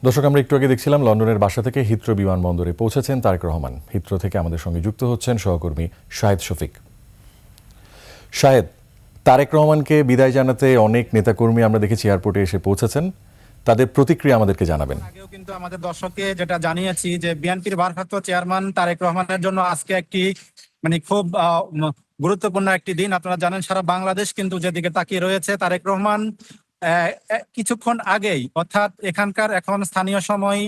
দর্শক, আমরা একটু আগে দেখছিলাম লন্ডনের বাসা থেকে হিথ্রো বিমানবন্দরে পৌঁছেছেন তারেক রহমান। হিথ্রো থেকে আমাদের সঙ্গে যুক্ত হচ্ছেন সহকর্মী শাহেদ শফিক। শাহেদ, তারেক রহমানকে বিদায় জানাতে অনেক নেতাকর্মী আমরা দেখেছি এয়ারপোর্টে এসে পৌঁছেছেন, তাদের প্রতিক্রিয়া আমাদেরকে জানাবেন। আগেও কিন্তু আমাদের দর্শককে যেটা জানিয়েছি যে বিএনপির ভারপ্রাপ্ত চেয়ারম্যান তারেক রহমানের জন্য আজকে একটি খুব গুরুত্বপূর্ণ একটি দিন। আপনারা জানেন সারা বাংলাদেশ কিন্তু যেদিকে তাকিয়ে রয়েছে। তারেক রহমান কিছুক্ষণ আগেই, অর্থাৎ এখানকার এখন স্থানীয় সময়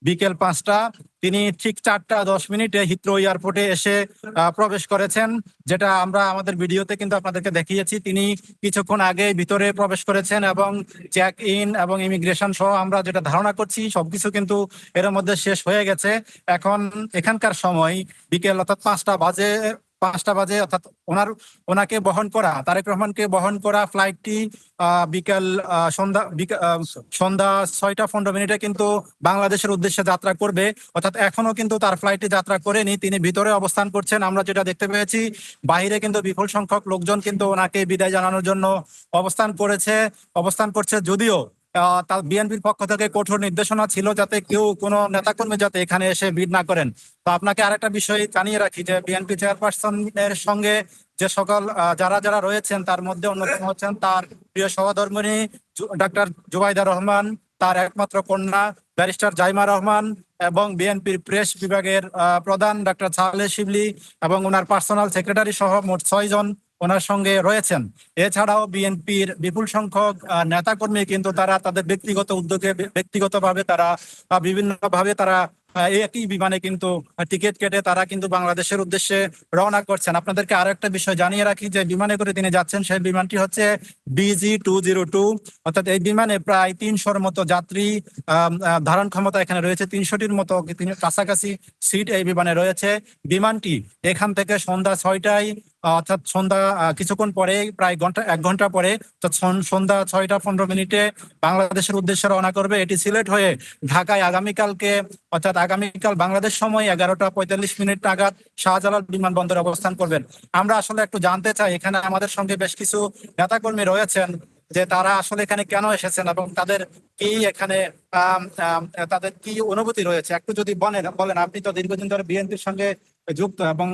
বিকেল 5টা, তিনি ঠিক 4টা 10 মিনিটে হিথ্রো এয়ারপোর্টে এসে প্রবেশ করেছেন, যেটা আমরা আমাদের ভিডিওতে কিন্তু আপনাদেরকে দেখিয়েছি। তিনি কিছুক্ষণ আগে ভিতরে প্রবেশ করেছেন এবং চেক ইন এবং ইমিগ্রেশন সহ আমরা যেটা ধারণা করছি সবকিছু কিন্তু এর মধ্যে শেষ হয়ে গেছে। এখন এখানকার সময় বিকেল অর্থাৎ 5টা বাজে অর্থাৎ ওনাকে বহন করা, তারেক রহমানকে বহন করা ফ্লাইটটি বিকাল সন্ধ্যা 6টা 15 মিনিটে কিন্তু বাংলাদেশের উদ্দেশ্যে যাত্রা করবে। অর্থাৎ এখনো কিন্তু তার ফ্লাইটটি যাত্রা করেনি, তিনি ভিতরে অবস্থান করছেন। আমরা যেটা দেখতে পেয়েছি, বাইরে কিন্তু বিপুল সংখ্যক লোকজন কিন্তু ওনাকে বিদায় জানানোর জন্য অবস্থান করছে। যদিও তার বিএনপির পক্ষ থেকে কঠোর নির্দেশনা ছিল যাতে কোনো নেতাকর্মী যাতে এখানে এসে ভিড় না করেন। তো আপনাকে আরেকটা বিষয় জানিয়ে রাখি যে বিএনপি চেয়ারপারসনের সঙ্গে যে সকল যারা যারা রয়েছেন তার মধ্যে অন্যতম হচ্ছেন তার প্রিয় সহধর্মিণী ডাক্তার জুবাইদা রহমান, তার একমাত্র কন্যা ব্যারিস্টার জাইমা রহমান এবং বিএনপির প্রেস বিভাগের প্রধান ডাক্তার সালেহ শিবলি এবং ওনার পার্সোনাল সেক্রেটারি সহ মোট 6 জন ওনার সঙ্গে রয়েছেন। এছাড়াও বিএনপির বিপুল সংখ্যক নেতাকর্মী কিন্তু তারা তাদের ব্যক্তিগত উদ্যোগে ব্যক্তিগতভাবে তারা বিভিন্নভাবে তারা একই বিমানে কিন্তু টিকিট কেটে তারা কিন্তু বাংলাদেশের উদ্দেশ্যে রওনা করছেন। আপনাদেরকে আরো একটা বিষয় জানিয়ে রাখি যে বিমানে করে তিনি যাচ্ছেন, সেই বিমানটি হচ্ছে BG-202। অর্থাৎ এই বিমানে প্রায় 300-র মতো যাত্রী ধারণ ক্ষমতা এখানে রয়েছে। 300-টির মতো কাছাকাছি সিট এই বিমানে রয়েছে। বিমানটি এখান থেকে সন্ধ্যা 6টায় অর্থাৎ সন্ধ্যা কিছুক্ষণ পরে প্রায় 1 ঘন্টা পরে সন্ধ্যা 6টা 15 মিনিটে বাংলাদেশের উদ্দেশ্যে রওনা করবে। এটি সিলেট হয়ে ঢাকায় আগামীকাল বাংলাদেশ সময় 11টা 45 মিনিট নাগাদ শাহজালাল বিমানবন্দরে অবস্থান করবেন। আমরা আসলে একটু জানতে চাই, এখানে আমাদের সঙ্গে বেশ কিছু নেতাকর্মী রয়েছেন, যে তারা আসলে এখানে কেন এসেছেন এবং তাদের কি অনুভূতি রয়েছে, একটু যদি বলেন। আপনি তো দীর্ঘদিন ধরে বিএনপির সঙ্গে যুক্ত এবং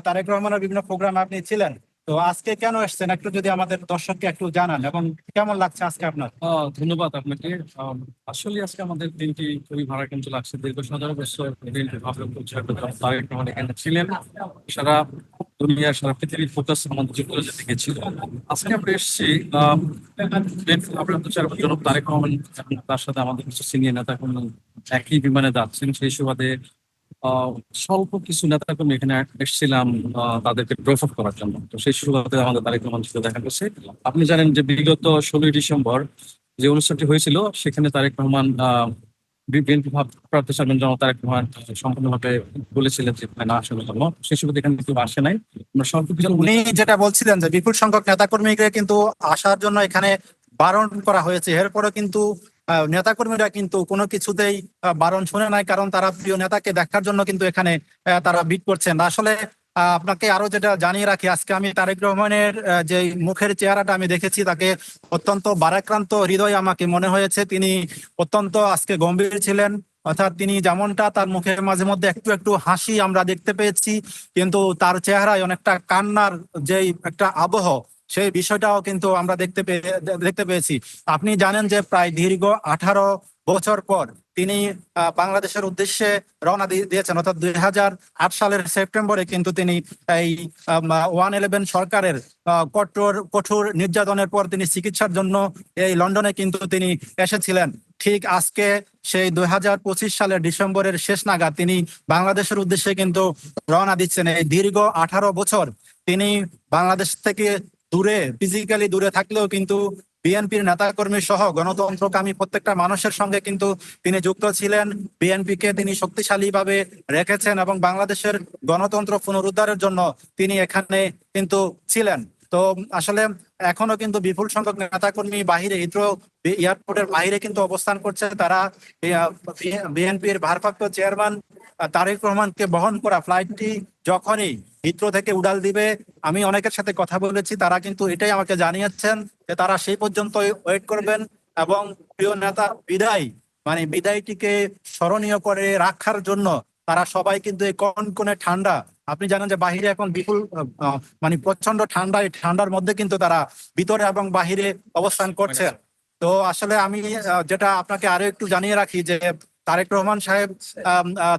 তারেক রহমানের বিভিন্ন প্রোগ্রামে আপনি ছিলেন, তো আজকে কেন এসেছেন একটু যদি আমাদের দর্শককে একটু জানান এবং কেমন লাগছে আজকে আপনার? ধন্যবাদ আপনাকে। আসলে আজকে আমাদের দিনটি খুবই ভারাক্রান্ত লাগছে। দীর্ঘ 17 বছর বিএনপি ভারপ্রাপ্ত চেয়ারম্যান তারেক রহমান এখানে ছিলেন। সারা সারা পৃথিবীর ফোকাস আমাদের যুক্তরাজ্যের দিকে ছিল। আজকে আমরা এসেছি বিএনপি ভারপ্রাপ্ত চেয়ারম্যান জনাব তারেক রহমান এবং তার সাথে আমাদের কিছু সিনিয়র নেতা একই বিমানে যাচ্ছেন। সেই সুবাদে স্বল্প কিছু নেতাকর্মী এখানে এসেছিলাম তাদেরকে ড্রপ অফ করার জন্য। তো সেই সুবাদে আমাদের তারেক রহমান সাথে দেখা গেছে। আপনি জানেন যে বিগত 16ই ডিসেম্বর যে অনুষ্ঠানটি হয়েছিল সেখানে তারেক রহমান বিএনপি ভারপ্রাপ্ত চেয়ারম্যান জনাব তারেক রহমান সম্পূর্ণভাবে বলেছিলেন যে না আসার জন্য। সেই সুবাদে এখানে কেউ আসে নাই। আমরা স্বল্প কিছু উনি যেটা বলছিলেন যে বিপুল সংখ্যক নেতাকর্মীকে কিন্তু আসার জন্য এখানে বারণ করা হয়েছে, এরপরে কিন্তু নেতাকর্মীরা কিন্তু কোনো কিছুতেই বারণ শুনে নাই, কারণ তারা প্রিয় নেতাকে দেখার জন্য কিন্তু এখানে তারা ভিড় করছেন। আসলে আপনাকে আরো যেটা জানিয়ে রাখি, আজকে আমি তারেক রহমানের যে মুখের চেহারাটা আমি দেখেছি, তাকে অত্যন্ত ভারাক্রান্ত হৃদয় আমাকে মনে হয়েছে। তিনি অত্যন্ত আজকে গম্ভীর ছিলেন। অর্থাৎ তিনি যেমনটা তার মুখের মাঝে মধ্যে একটু একটু হাসি আমরা দেখতে পেয়েছি, কিন্তু তার চেহারায় অনেকটা কান্নার যেই একটা আবহ, সেই বিষয়টাও কিন্তু আমরা দেখতে পেয়েছি। আপনি জানেন যে প্রায় দীর্ঘ 18 বছর পর তিনি বাংলাদেশের উদ্দেশ্যে রওনা দিয়েছেন। অর্থাৎ 2008 সালের সেপ্টেম্বরে কিন্তু তিনি এই 111 সরকারের কঠোর নির্যাতনের পর তিনি চিকিৎসার জন্য এই লন্ডনে কিন্তু তিনি এসেছিলেন। ঠিক আজকে সেই 2025 সালের ডিসেম্বরের শেষ নাগাদ তিনি বাংলাদেশের উদ্দেশ্যে কিন্তু রওনা দিচ্ছেন। এই দীর্ঘ 18 বছর তিনি বাংলাদেশ থেকে ফিজিক্যালি দূরে থাকলেও কিন্তু বিএনপির নেতাকর্মী সহ গণতন্ত্রকামী প্রত্যেকটা মানুষের সঙ্গে কিন্তু তিনি যুক্ত ছিলেন। বিএনপিকে তিনি শক্তিশালী ভাবে রেখেছেন এবং বাংলাদেশের গণতন্ত্র পুনরুদ্ধারের জন্য তিনি এখানে কিন্তু ছিলেন। তো আসলে এখনো কিন্তু বিপুল সংখ্যক নেতাকর্মী বাহিরে, হিথ্রো এয়ারপোর্টের বাইরে কিন্তু অবস্থান করছে। তারা বিএনপির ভারপ্রাপ্ত চেয়ারম্যান তারেক রহমানকে বহন করা ফ্লাইটটি যখনই হিথ্রো থেকে উড়াল দিবে, আমি অনেকের সাথে কথা বলেছি, তারা কিন্তু এটাই আমাকে জানিয়েছেন যে তারা সেই পর্যন্ত ওয়েট করবেন এবং প্রিয় নেতা বিদায় মানে বিদায়টিকে স্মরণীয় করে রাখার জন্য তারা সবাই কিন্তু এই কনকনে ঠান্ডা, আপনি জানেন যে বাহিরে এখন বিপুল মানে প্রচন্ড ঠান্ডা, এই ঠান্ডার মধ্যে কিন্তু তারা ভিতরে এবং বাহিরে অবস্থান করছে। তো আসলে আমি যেটা আপনাকে আরো একটু জানিয়ে রাখি যে তারেক রহমান সাহেব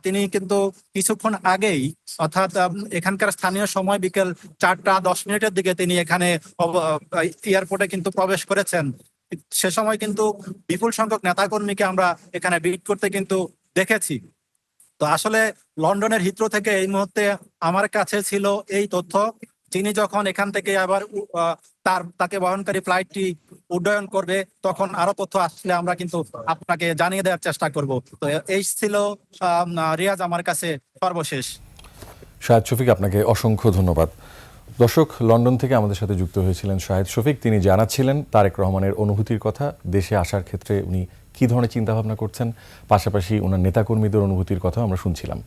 তিনি কিন্তু কিছুক্ষণ আগেই, অর্থাৎ এখানকার স্থানীয় সময় বিকেল 4টা 10 মিনিটের দিকে তিনি এখানে এয়ারপোর্টে কিন্তু প্রবেশ করেছেন। সে সময় কিন্তু বিপুল সংখ্যক নেতাকর্মীকে আমরা এখানে ভিড় করতে কিন্তু দেখেছি। তো আসলে লন্ডনের হিথ্রো থেকে এই মুহূর্তে আমার কাছে ছিল এই তথ্য, তিনি যখন এখান থেকে আবার তাকে বহনকারী ফ্লাইটটি উড্ডয়ন করবে তখন আরো তথ্য আসলে আমরা কিন্তু আপনাকে জানিয়ে দেওয়ার চেষ্টা করব। তো এই ছিল রিয়াজ আমার কাছে সর্বশেষ। শাহেদ শফিক, আপনাকে অসংখ্য ধন্যবাদ। দর্শক, লন্ডন থেকে আমাদের সাথে যুক্ত হয়েছিলেন শাহেদ শফিক। তিনি জানাচ্ছিলেন তারেক রহমানের অনুভূতির কথা, দেশে আসার ক্ষেত্রে উনি কী ধরনের চিন্তাভাবনা করছেন, পাশাপাশি ওনার নেতাকর্মীদের অনুভূতির কথা আমরা শুনছিলাম।